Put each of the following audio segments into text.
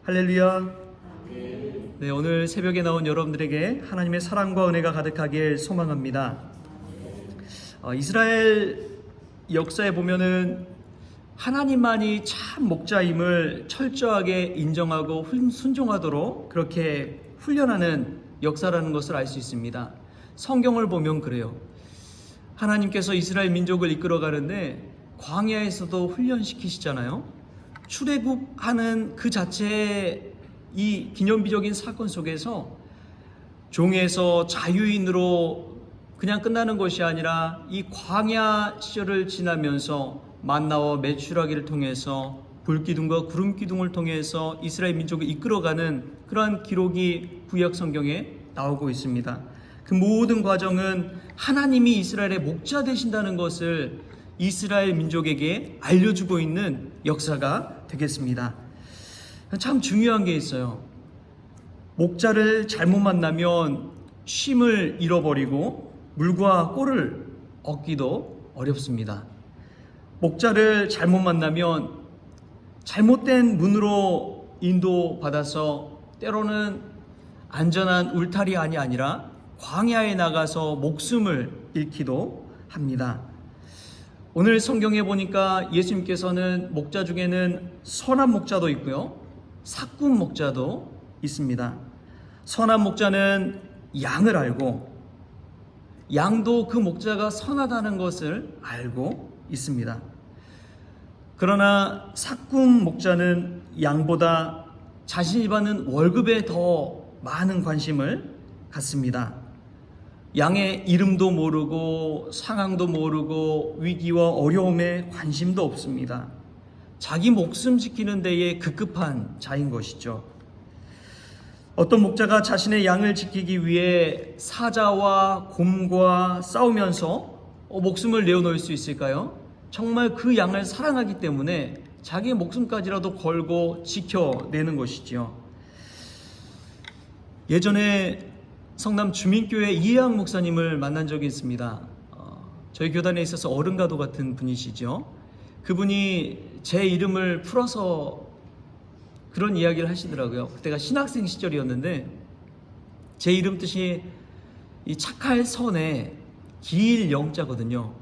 할렐루야. 네, 오늘 새벽에 나온 여러분들에게 하나님의 사랑과 은혜가 가득하길 소망합니다. 이스라엘 역사에 보면은 하나님만이 참 목자임을 철저하게 인정하고 순종하도록 그렇게 훈련하는 역사라는 것을 알 수 있습니다. 성경을 보면 그래요. 하나님께서 이스라엘 민족을 이끌어 가는데 광야에서도 훈련시키시잖아요. 출애굽하는 그 자체의 이 기념비적인 사건 속에서 종에서 자유인으로 그냥 끝나는 것이 아니라 이 광야 시절을 지나면서 만나와 메추라기를 통해서 불기둥과 구름기둥을 통해서 이스라엘 민족을 이끌어가는 그러한 기록이 구약 성경에 나오고 있습니다. 그 모든 과정은 하나님이 이스라엘의 목자 되신다는 것을 이스라엘 민족에게 알려주고 있는 역사가 되겠습니다. 참 중요한 게 있어요. 목자를 잘못 만나면 쉼을 잃어버리고 물과 꼴을 얻기도 어렵습니다. 목자를 잘못 만나면 잘못된 문으로 인도받아서 때로는 안전한 울타리 안이 아니라 광야에 나가서 목숨을 잃기도 합니다. 오늘 성경에 보니까 예수님께서는 목자 중에는 선한 목자도 있고요, 삭군 목자도 있습니다. 선한 목자는 양을 알고 양도 그 목자가 선하다는 것을 알고 있습니다. 그러나 삭군 목자는 양보다 자신이 받는 월급에 더 많은 관심을 갖습니다. 양의 이름도 모르고 상황도 모르고 위기와 어려움에 관심도 없습니다. 자기 목숨 지키는 데에 급급한 자인 것이죠. 어떤 목자가 자신의 양을 지키기 위해 사자와 곰과 싸우면서 목숨을 내어놓을 수 있을까요? 정말 그 양을 사랑하기 때문에 자기의 목숨까지라도 걸고 지켜내는 것이죠. 예전에 성남 주민교회 이해학 목사님을 만난 적이 있습니다. 저희 교단에 있어서 어른과도 같은 분이시죠. 그분이 제 이름을 풀어서 그런 이야기를 하시더라고요. 그때가 신학생 시절이었는데 제 이름 뜻이 이 착할 선에 길 영자거든요.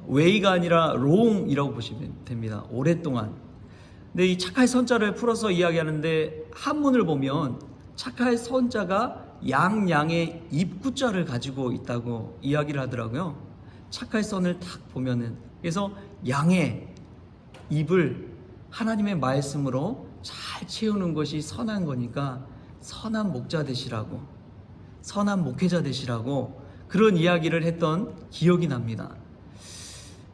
웨이가 아니라 롱이라고 보시면 됩니다. 오랫동안. 근데 이 착할 선자를 풀어서 이야기하는데 한문을 보면 착할 선자가 양양의 입구자를 가지고 있다고 이야기를 하더라고요. 착할 선을 딱 보면은. 그래서 양의 입을 하나님의 말씀으로 잘 채우는 것이 선한 거니까 선한 목자 되시라고, 선한 목회자 되시라고 그런 이야기를 했던 기억이 납니다.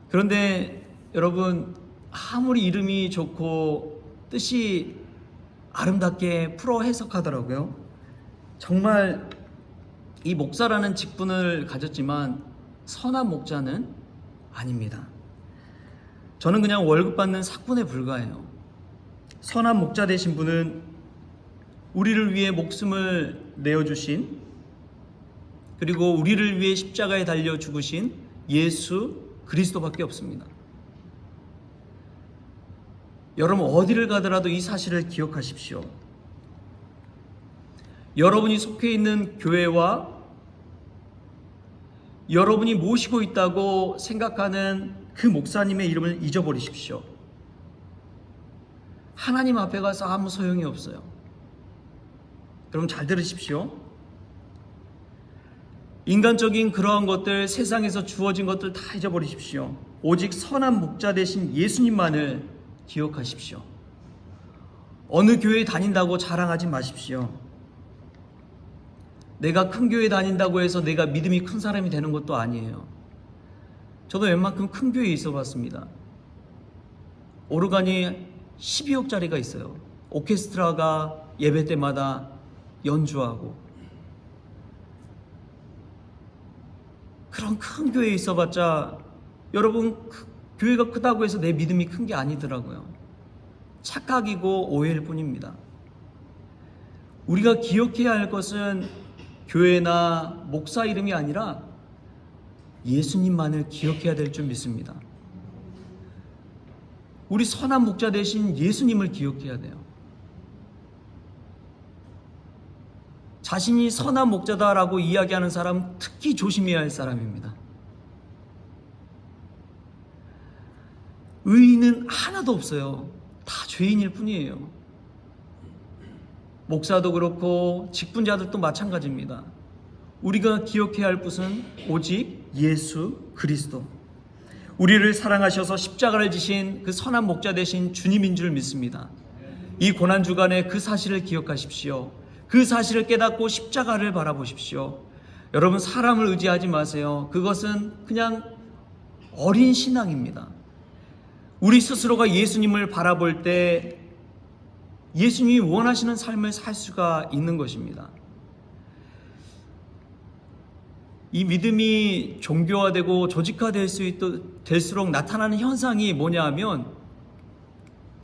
그런데 여러분, 아무리 이름이 좋고 뜻이 아름답게 풀어 해석하더라고요. 정말 이 목사라는 직분을 가졌지만 선한 목자는 아닙니다. 저는 그냥 월급 받는 삭군에 불과해요. 선한 목자 되신 분은 우리를 위해 목숨을 내어주신, 그리고 우리를 위해 십자가에 달려 죽으신 예수 그리스도밖에 없습니다. 여러분, 어디를 가더라도 이 사실을 기억하십시오. 여러분이 속해 있는 교회와 여러분이 모시고 있다고 생각하는 그 목사님의 이름을 잊어버리십시오. 하나님 앞에 가서 아무 소용이 없어요. 여러분, 잘 들으십시오. 인간적인 그러한 것들, 세상에서 주어진 것들 다 잊어버리십시오. 오직 선한 목자 되신 예수님만을 기억하십시오. 어느 교회에 다닌다고 자랑하지 마십시오. 내가 큰 교회 다닌다고 해서 내가 믿음이 큰 사람이 되는 것도 아니에요. 저도 웬만큼 큰 교회에 있어 봤습니다. 오르간이 12억짜리가 있어요. 오케스트라가 예배 때마다 연주하고. 그런 큰 교회에 있어 봤자 여러분, 교회가 크다고 해서 내 믿음이 큰 게 아니더라고요. 착각이고 오해일 뿐입니다. 우리가 기억해야 할 것은 교회나 목사 이름이 아니라 예수님만을 기억해야 될 줄 믿습니다. 우리 선한 목자 되신 예수님을 기억해야 돼요. 자신이 선한 목자다라고 이야기하는 사람 특히 조심해야 할 사람입니다. 의인은 하나도 없어요. 다 죄인일 뿐이에요. 목사도 그렇고 직분자들도 마찬가지입니다. 우리가 기억해야 할 것은 오직 예수 그리스도, 우리를 사랑하셔서 십자가를 지신 그 선한 목자 되신 주님인 줄 믿습니다. 이 고난주간에 그 사실을 기억하십시오. 그 사실을 깨닫고 십자가를 바라보십시오. 여러분, 사람을 의지하지 마세요. 그것은 그냥 어린 신앙입니다. 우리 스스로가 예수님을 바라볼 때 예수님이 원하시는 삶을 살 수가 있는 것입니다. 이 믿음이 종교화되고 조직화될 될수록 나타나는 현상이 뭐냐 하면,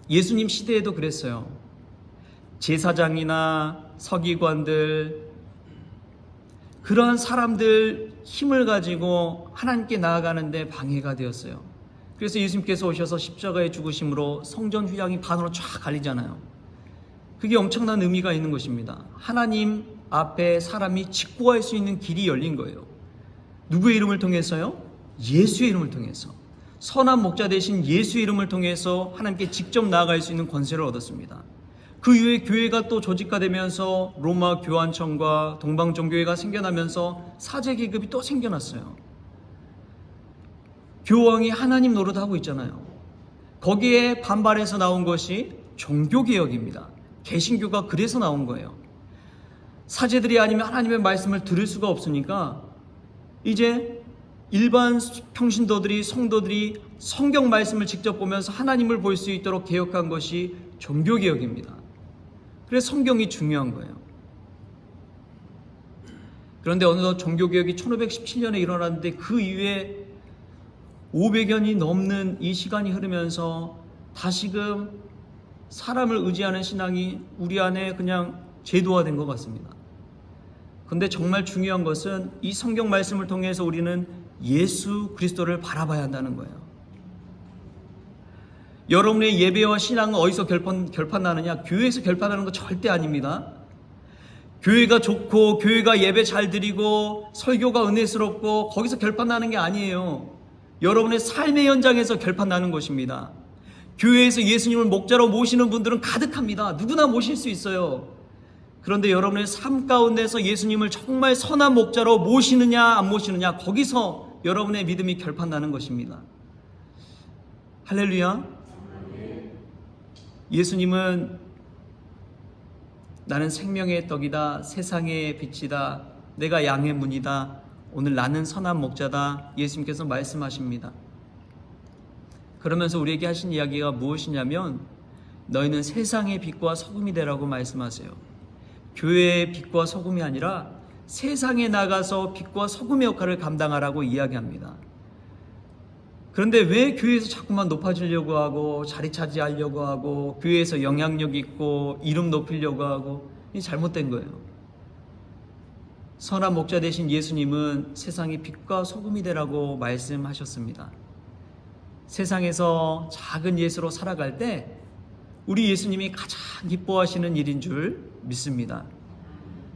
예수님 시대에도 그랬어요. 제사장이나 서기관들, 그러한 사람들 힘을 가지고 하나님께 나아가는데 방해가 되었어요. 그래서 예수님께서 오셔서 십자가에 죽으심으로 성전 휘장이 반으로 쫙 갈리잖아요. 그게 엄청난 의미가 있는 것입니다. 하나님 앞에 사람이 직구할 수 있는 길이 열린 거예요. 누구의 이름을 통해서요? 예수의 이름을 통해서. 선한 목자 되신 예수의 이름을 통해서 하나님께 직접 나아갈 수 있는 권세를 얻었습니다. 그 이후에 교회가 또 조직화되면서 로마 교환청과 동방종교회가 생겨나면서 사제계급이 또 생겨났어요. 교황이 하나님 노릇하고 있잖아요. 거기에 반발해서 나온 것이 종교개혁입니다. 개신교가 그래서 나온 거예요. 사제들이 아니면 하나님의 말씀을 들을 수가 없으니까 이제 일반 평신도들이, 성도들이 성경 말씀을 직접 보면서 하나님을 볼 수 있도록 개혁한 것이 종교개혁입니다. 그래서 성경이 중요한 거예요. 그런데 어느덧 종교개혁이 1517년에 일어났는데 그 이후에 500여 년이 넘는 이 시간이 흐르면서 다시금 사람을 의지하는 신앙이 우리 안에 그냥 제도화된 것 같습니다. 그런데 정말 중요한 것은 이 성경 말씀을 통해서 우리는 예수 그리스도를 바라봐야 한다는 거예요. 여러분의 예배와 신앙은 어디서 결판나느냐? 교회에서 결판나는 거 절대 아닙니다. 교회가 좋고 교회가 예배 잘 드리고 설교가 은혜스럽고 거기서 결판나는 게 아니에요. 여러분의 삶의 현장에서 결판나는 것입니다. 교회에서 예수님을 목자로 모시는 분들은 가득합니다. 누구나 모실 수 있어요. 그런데 여러분의 삶 가운데서 예수님을 정말 선한 목자로 모시느냐 안 모시느냐, 거기서 여러분의 믿음이 결판나는 것입니다. 할렐루야. 예수님은 나는 생명의 떡이다, 세상의 빛이다, 내가 양의 문이다, 오늘 나는 선한 목자다, 예수님께서 말씀하십니다. 그러면서 우리에게 하신 이야기가 무엇이냐면, 너희는 세상의 빛과 소금이 되라고 말씀하세요. 교회의 빛과 소금이 아니라 세상에 나가서 빛과 소금의 역할을 감당하라고 이야기합니다. 그런데 왜 교회에서 자꾸만 높아지려고 하고 자리 차지하려고 하고 교회에서 영향력 있고 이름 높이려고 하고, 이 잘못된 거예요. 선한 목자 되신 예수님은 세상의 빛과 소금이 되라고 말씀하셨습니다. 세상에서 작은 예수로 살아갈 때 우리 예수님이 가장 기뻐하시는 일인 줄 믿습니다.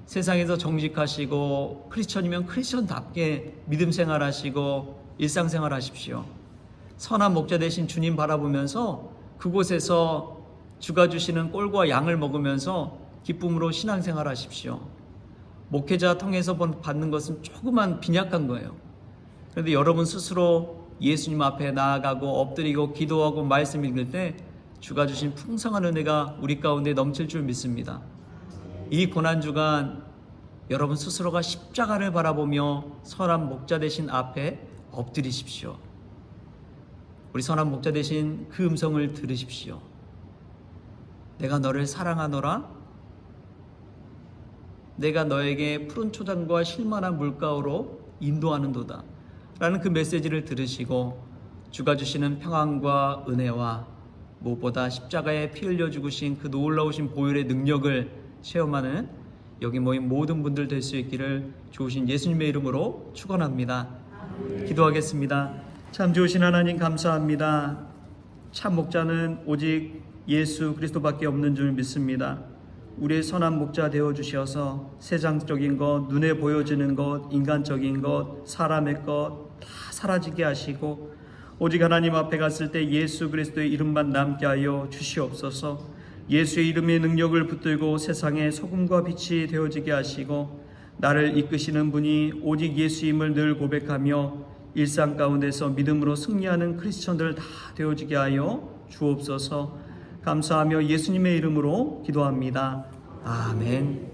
세상에서 정직하시고 크리스천이면 크리스천답게 믿음 생활하시고 일상생활 하십시오. 선한 목자 되신 주님 바라보면서 그곳에서 주가 주시는 꼴과 양을 먹으면서 기쁨으로 신앙생활 하십시오. 목회자 통해서 받는 것은 조그만 빈약한 거예요. 그런데 여러분 스스로 예수님 앞에 나아가고 엎드리고 기도하고 말씀 읽을 때 주가 주신 풍성한 은혜가 우리 가운데 넘칠 줄 믿습니다. 이 고난주간 여러분 스스로가 십자가를 바라보며 선한 목자 되신 앞에 엎드리십시오. 우리 선한 목자 되신 그 음성을 들으십시오. 내가 너를 사랑하노라. 내가 너에게 푸른 초장과 실만한 물가로 인도하는도다 라는 그 메시지를 들으시고 주가 주시는 평안과 은혜와 무엇보다 십자가에 피 흘려 죽으신 그 놀라우신 보혈의 능력을 체험하는 여기 모인 모든 분들 될 수 있기를 좋으신 예수님의 이름으로 축원합니다. 기도하겠습니다. 참 좋으신 하나님 감사합니다. 참 목자는 오직 예수 그리스도밖에 없는 줄 믿습니다. 우리의 선한 목자 되어 주셔서 세상적인 것, 눈에 보여지는 것, 인간적인 것, 사람의 것 다 사라지게 하시고 오직 하나님 앞에 갔을 때 예수 그리스도의 이름만 남게 하여 주시옵소서. 예수의 이름의 능력을 붙들고 세상의 소금과 빛이 되어지게 하시고 나를 이끄시는 분이 오직 예수임을 늘 고백하며 일상 가운데서 믿음으로 승리하는 크리스천들 다 되어지게 하여 주옵소서. 감사하며 예수님의 이름으로 기도합니다. 아멘.